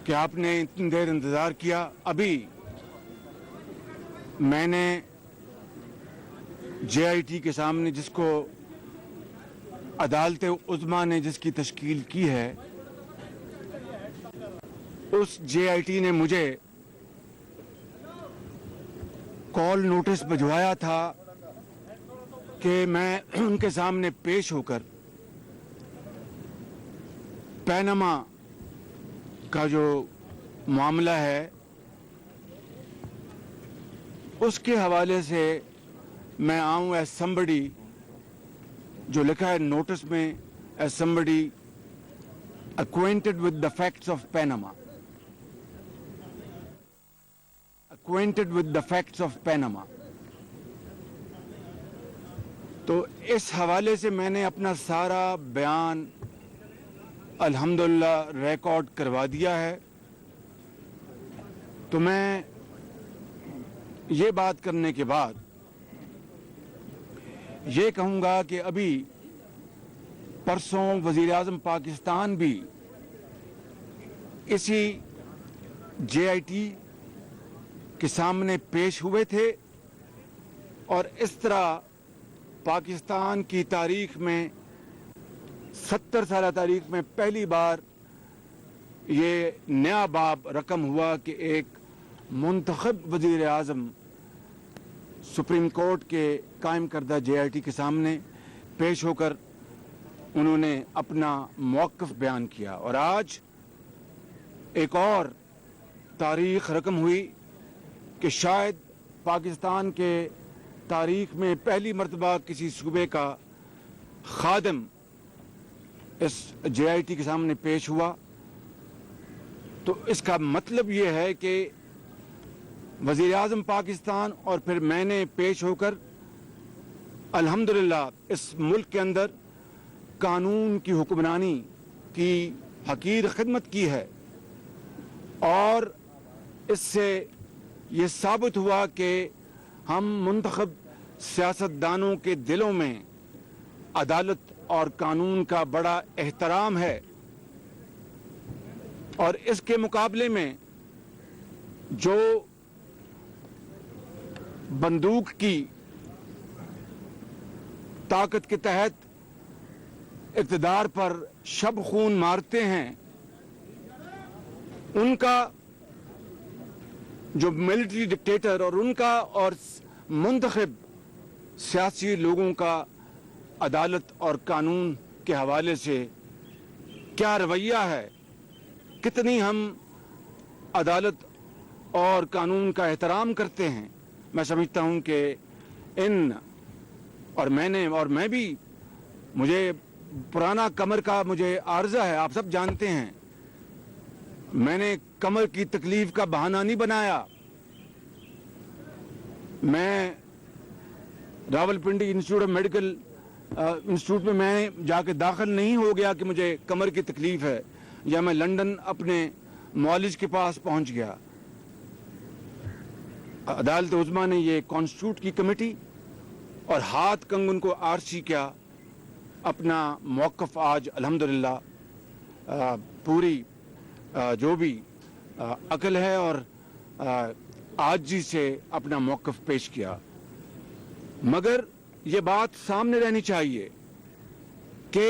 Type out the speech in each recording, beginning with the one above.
کہ آپ نے اتنی دیر انتظار کیا. ابھی میں نے جے آئی ٹی کے سامنے, جس کو عدالت عظمیٰ نے جس کی تشکیل کی ہے, اس جے آئی ٹی نے مجھے کال نوٹس بھجوایا تھا کہ میں ان کے سامنے پیش ہو کر پیناما کا جو معاملہ ہے اس کے حوالے سے میں آؤں ایز سمبڈی, جو لکھا ہے نوٹس میں, as somebody acquainted with the facts of Panama. Acquainted with the facts of Panama. تو اس حوالے سے میں نے اپنا سارا بیان الحمدللہ ریکارڈ کروا دیا ہے. تو میں یہ بات کرنے کے بعد یہ کہوں گا کہ ابھی پرسوں وزیر اعظم پاکستان بھی اسی جے آئی ٹی کے سامنے پیش ہوئے تھے, اور اس طرح پاکستان کی تاریخ میں 70 سالہ تاریخ میں پہلی بار یہ نیا باب رقم ہوا کہ ایک منتخب وزیر اعظم سپریم کورٹ کے قائم کردہ جے آئی ٹی کے سامنے پیش ہو کر انہوں نے اپنا موقف بیان کیا. اور آج ایک اور تاریخ رقم ہوئی کہ شاید پاکستان کے تاریخ میں پہلی مرتبہ کسی صوبے کا خادم اس جے آئی ٹی کے سامنے پیش ہوا. تو اس کا مطلب یہ ہے کہ وزیر اعظم پاکستان اور پھر میں نے پیش ہو کر الحمدللہ اس ملک کے اندر قانون کی حکمرانی کی حقیر خدمت کی ہے, اور اس سے یہ ثابت ہوا کہ ہم منتخب سیاستدانوں کے دلوں میں عدالت اور قانون کا بڑا احترام ہے. اور اس کے مقابلے میں جو بندوق کی طاقت کے تحت اقتدار پر شب خون مارتے ہیں, ان کا جو ملٹری ڈکٹیٹر اور ان کا اور منتخب سیاسی لوگوں کا عدالت اور قانون کے حوالے سے کیا رویہ ہے, کتنی ہم عدالت اور قانون کا احترام کرتے ہیں. میں سمجھتا ہوں کہ میں بھی مجھے پرانا کمر کا مجھے عارضہ ہے, آپ سب جانتے ہیں. میں نے کمر کی تکلیف کا بہانہ نہیں بنایا. میں Rawalpindi institute of medical institute میں جا کے داخل نہیں ہو گیا کہ مجھے کمر کی تکلیف ہے, یا میں لندن اپنے معالج کے پاس پہنچ گیا. عدالت عظمیٰ نے یہ کانسٹیٹیوٹ کی کمیٹی اور ہاتھ کنگن کو آرسی کیا اپنا موقف آج الحمدللہ پوری جو بھی عقل ہے اور عاجزی سے اپنا موقف پیش کیا. مگر یہ بات سامنے رہنی چاہیے کہ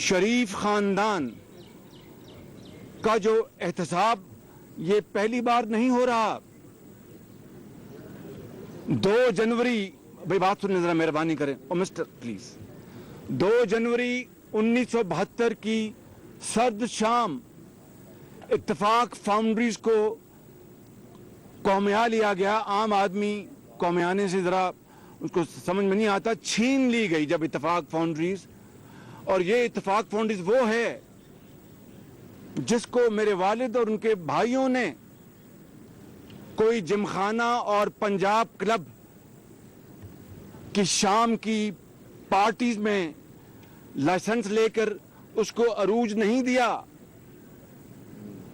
شریف خاندان کا جو احتساب یہ پہلی بار نہیں ہو رہا. 2 جنوری بھائی بات سننے ذرا مہربانی کریں او مسٹر پلیز. 2 جنوری 1972 کی سرد شام اتفاق فاؤنڈریز کو قومیہ لیا گیا. عام آدمی قومیانے سے ذرا اس کو سمجھ میں نہیں آتا, چھین لی گئی جب اتفاق فاؤنڈریز. اور یہ اتفاق فاؤنڈریز وہ ہے جس کو میرے والد اور ان کے بھائیوں نے کوئی جمخانہ اور پنجاب کلب کی شام کی پارٹیز میں لائسنس لے کر اس کو عروج نہیں دیا,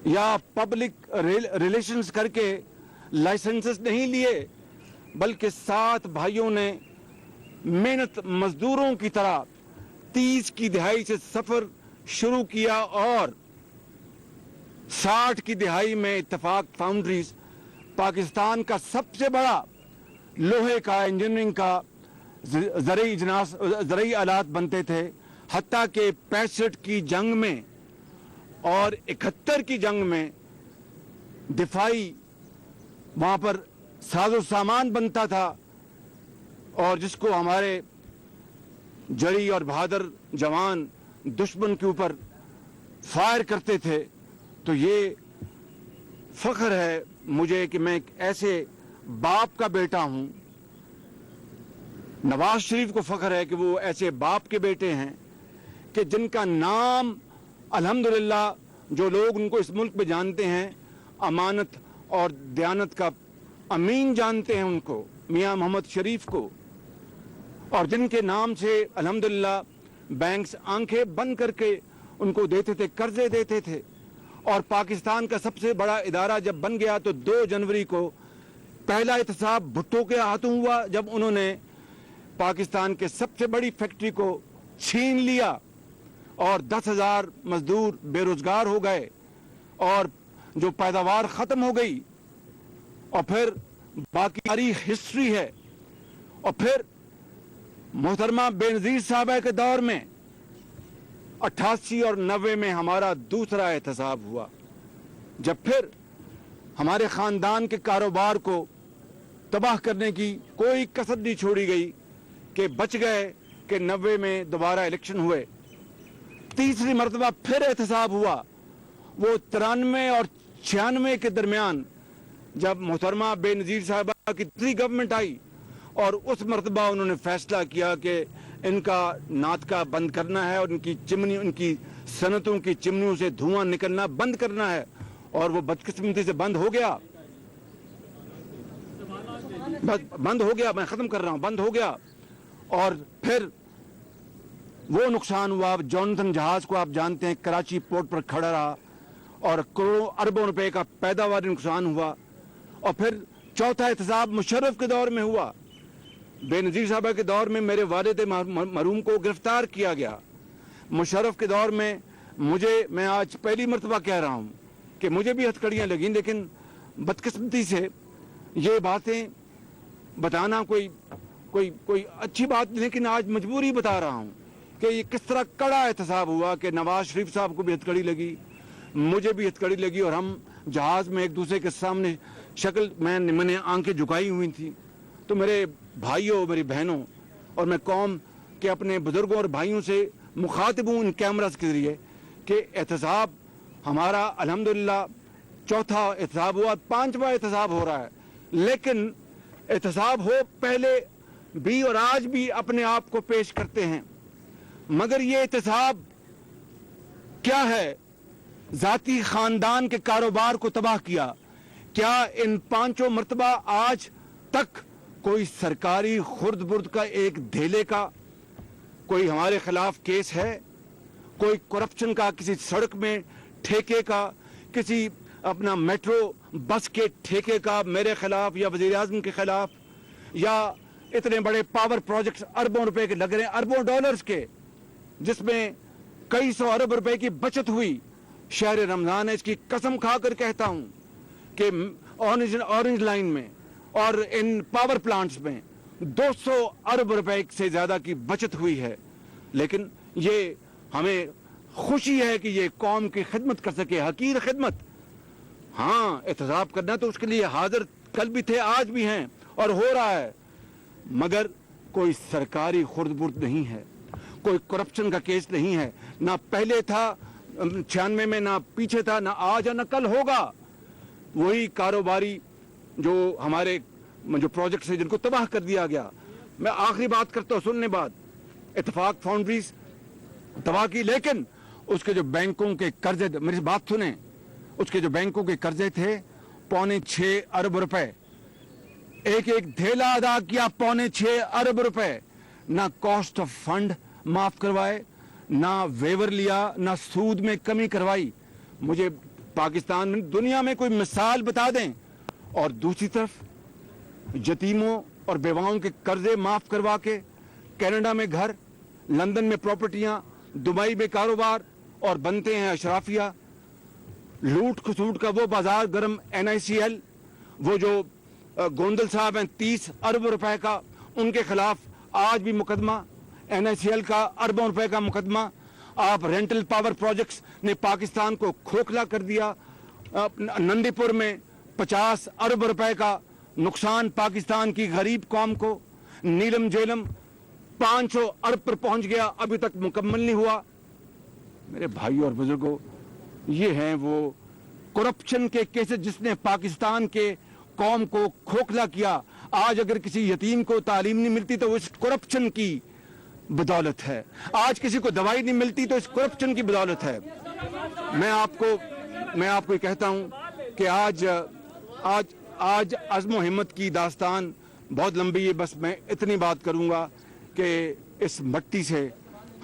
یا پبلک ریلیشنز کر کے لائسنسز نہیں لیے, بلکہ 7 بھائیوں نے محنت مزدوروں کی طرح 30 کی دہائی سے سفر شروع کیا اور 60 की दिहाई में इत्तेफाक फाउंड्रीज पाकिस्तान का सबसे बड़ा लोहे का, इंजीनियरिंग का ज़रूरी आलात बनते थे। हत्ता के 65 की जंग में और 71 की जंग में दिफाई वहाँ पर साजो सामान बनता था, और जिसको हमारे जरी और बहादुर जवान दुश्मन के ऊपर फायर करते थे। तो ये फख्र है मुझे कि मैं एक ऐसे बाप का बेटा हूँ। नवाज शरीफ को फख्र है कि वो ऐसे बाप के बेटे हैं कि जिनका नाम अल्हम्दुलिल्लाह जो लोग उनको इस मुल्क में जानते हैं, अमानत और दयानत का अमीन जानते हैं उनको, मियां मोहम्मद शरीफ को, और जिनके नाम से अल्हम्दुलिल्लाह बैंक्स आंखें बंद करके उनको देते थे, कर्जे देते थे। और पाकिस्तान का सबसे बड़ा इदारा जब बन गया तो 2 जनवरी को पहला एहतसाब भुट्टो के हाथों हुआ, जब उन्होंने पाकिस्तान के सबसे बड़ी फैक्ट्री को छीन लिया और 10,000 मजदूर बेरोजगार हो गए और जो पैदावार खत्म हो गई। और फिर बाकी तारीख हिस्ट्री है। और फिर मोहतरमा बेनजीर साहबा के दौर में 88 और 90 में हमारा दूसरा एहतसाब हुआ, जब फिर हमारे खानदान के कारोबार को तबाह करने की कोई कसर नहीं छोड़ी गई कि बच गए कि 90 में दोबारा इलेक्शन हुए। तीसरी मरतबा फिर एहतसाब हुआ, वो 93 और 96 के दरमियान, जब मोहतरमा बेनजीर साहबा की तीसरी गवर्नमेंट आई, और उस मरतबा उन्होंने फैसला किया कि इनका नाटका बंद करना है और इनकी चिमनी, उनकी सनतों की चिमनियों से धुआं निकलना बंद करना है। और वो बदकिस्मती से बंद हो गया, बंद हो गया, मैं खत्म कर रहा हूं, बंद हो गया। और फिर वो नुकसान हुआ, जॉनथन जहाज को आप जानते हैं कराची पोर्ट पर खड़ा रहा और करोड़ों अरबों रुपए का पैदावारी नुकसान हुआ। और फिर चौथा एहतसाब मुशर्रफ के दौर में हुआ। बेनजीर साहबा के दौर में मेरे वालिद मरहूम को गिरफ्तार किया गया। मुशर्रफ के दौर में मैं आज पहली मरतबा कह रहा हूं कि मुझे भी हथकड़ियां लगी, लेकिन बदकिस्मती से ये बातें बताना कोई अच्छी बात नहीं, लेकिन आज मजबूरी बता रहा हूं कि ये किस तरह कड़ा एहतसाब हुआ कि नवाज शरीफ साहब को भी हथकड़ी लगी, मुझे भी हथकड़ी लगी, और हम जहाज में एक दूसरे के सामने मैंने आंखें झुकाई हुई थी। तो मेरे भाइयों, मेरी बहनों, और मैं कौम के अपने बुजुर्गों और भाइयों से मुखातिब हूँ इन कैमरास के जरिए कि एहतसाब हमारा अल्हम्दुलिल्लाह चौथा एहतसाब हुआ, 5वां एहतसाब हो रहा है। लेकिन एहतसाब हो पहले भी और आज भी अपने आप को पेश करते हैं, मगर ये एहतसाब क्या है? जाती खानदान के कारोबार को तबाह किया। क्या इन 5 मरतबा आज तक कोई सरकारी खुर्द बुर्द का एक धेले का कोई हमारे खिलाफ केस है? कोई करप्शन का, किसी सड़क में ठेके का, किसी अपना मेट्रो बस के ठेके का मेरे खिलाफ या वजीर आजम के खिलाफ, या इतने बड़े पावर प्रोजेक्ट्स अरबों रुपए के लग रहे हैं, अरबों डॉलर्स के, जिसमें कई सौ अरब रुपए की बचत हुई। शहर रमजान है, इसकी कसम खाकर कहता हूं कि ऑरेंज लाइन में और इन पावर प्लांट्स में 200 अरब रुपए से ज्यादा की बचत हुई है। लेकिन ये हमें खुशी है कि ये कौम की खिदमत कर सके, हकीर खिदमत। हाँ, एहतसाब करना तो उसके लिए हाजिर कल भी थे, आज भी हैं और हो रहा है, मगर कोई सरकारी खुर्द-बुर्द नहीं है, कोई करप्शन का केस नहीं है, ना पहले था 96 में, ना पीछे था, ना आज या ना कल होगा। वही कारोबारी जो हमारे जो प्रोजेक्ट्स है जिनको तबाह कर दिया गया। मैं आखिरी बात करता हूं, सुनने बाद इत्तेफाक फाउंड्रीज तबाह की, लेकिन उसके जो बैंकों के कर्जे, मेरी बात सुने, उसके जो बैंकों के कर्जे थे 5.25 अरब रुपए, एक एक धेला अदा किया, 5.25 अरब रुपए। ना कॉस्ट ऑफ फंड माफ करवाए, ना वेवर लिया, ना सूद में कमी करवाई। मुझे पाकिस्तान में, दुनिया में कोई मिसाल बता दें। और दूसरी तरफ यतीमों और बेवाओं के कर्जे माफ करवा के कनाडा में घर, लंदन में प्रॉपर्टियां, दुबई में कारोबार, और बनते हैं अशराफिया। लूट खसूट का वो बाजार गर्म NICL, वो जो गोंदल साहब हैं 30 अरब रुपए का, उनके खिलाफ आज भी मुकदमा, NICL का अरबों रुपए का मुकदमा। आप रेंटल पावर प्रोजेक्ट्स ने पाकिस्तान को खोखला कर दिया। नंदीपुर में 50 अरब रुपए का नुकसान पाकिस्तान की गरीब कौम को। नीलम झेलम 500 अरब पर पहुंच गया, अभी तक मुकम्मल नहीं हुआ। मेरे भाई और बुजुर्गों, ये हैं वो करप्शन के केसेस जिसने पाकिस्तान के कौम को खोखला किया। आज अगर किसी यतीम को तालीम नहीं मिलती तो वो इस करप्शन की बदौलत है। आज किसी को दवाई नहीं मिलती तो इस करप्शन की बदौलत है। मैं आपको कहता हूं कि आज अज़्म व हिम्मत की दास्तान बहुत लंबी है। बस मैं इतनी बात करूंगा कि इस मिट्टी से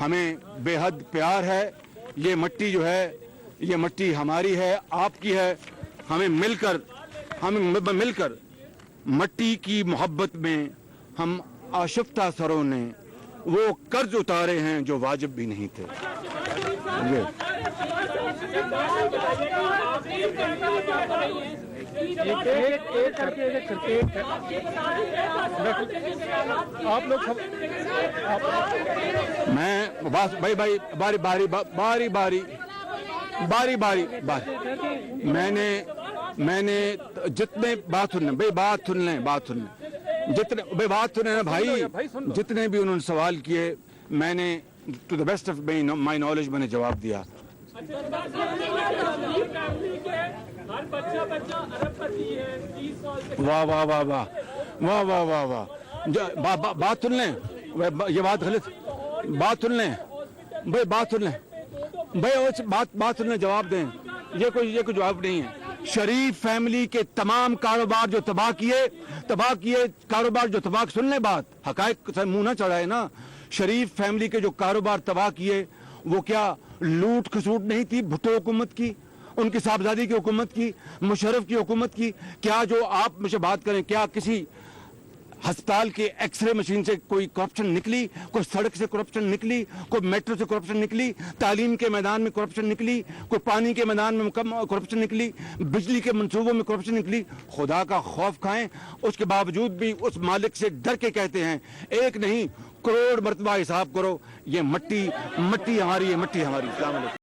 हमें बेहद प्यार है। ये मिट्टी जो है, ये मिट्टी हमारी है, आपकी है। हमें मिलकर मिट्टी की मोहब्बत में हम आशिफ्ता सरों ने वो कर्ज उतारे हैं जो वाजिब भी नहीं थे। आप लोग मैं बस भाई बारी मैंने जितने बात सुन लें जितने ना भाई, जितने भी उन्होंने सवाल किए मैंने to the best of my knowledge मैंने जवाब दिया। वाह वाह वाह वाह वाह वाह वाह वाह बात सुन लें, ये बात गलत, बात सुन लें भाई, बात सुन लें भाई, बात सुन लें, जवाब दें। ये कोई जवाब नहीं है। शरीफ फैमिली के तमाम कारोबार जो तबाह किए कारोबार जो तबाह, सुन ले बात, हकायक से मुंह ना चढ़ाए ना। शरीफ फैमिली के जो कारोबार तबाह किए वो क्या लूट खसूट नहीं थी भुट्टो हुकूमत की, उनकी साहबजादी की हुकूमत की, मुशर्रफ की हुकूमत की? क्या जो आप मुझे बात करें, क्या किसी अस्पताल के एक्सरे मशीन से कोई करप्शन निकली? कोई सड़क से करप्शन निकली? कोई मेट्रो से करप्शन निकली? तालीम के मैदान में करप्शन निकली? कोई पानी के मैदान में करप्शन निकली? बिजली के मंसूबों में करप्शन निकली? खुदा का खौफ खाएं, उसके बावजूद भी उस मालिक से डर के कहते हैं एक नहीं करोड़ मरतबा हिसाब करो। ये मिट्टी हमारी है, मिट्टी हमारी। अस्सलाम वालेकुम।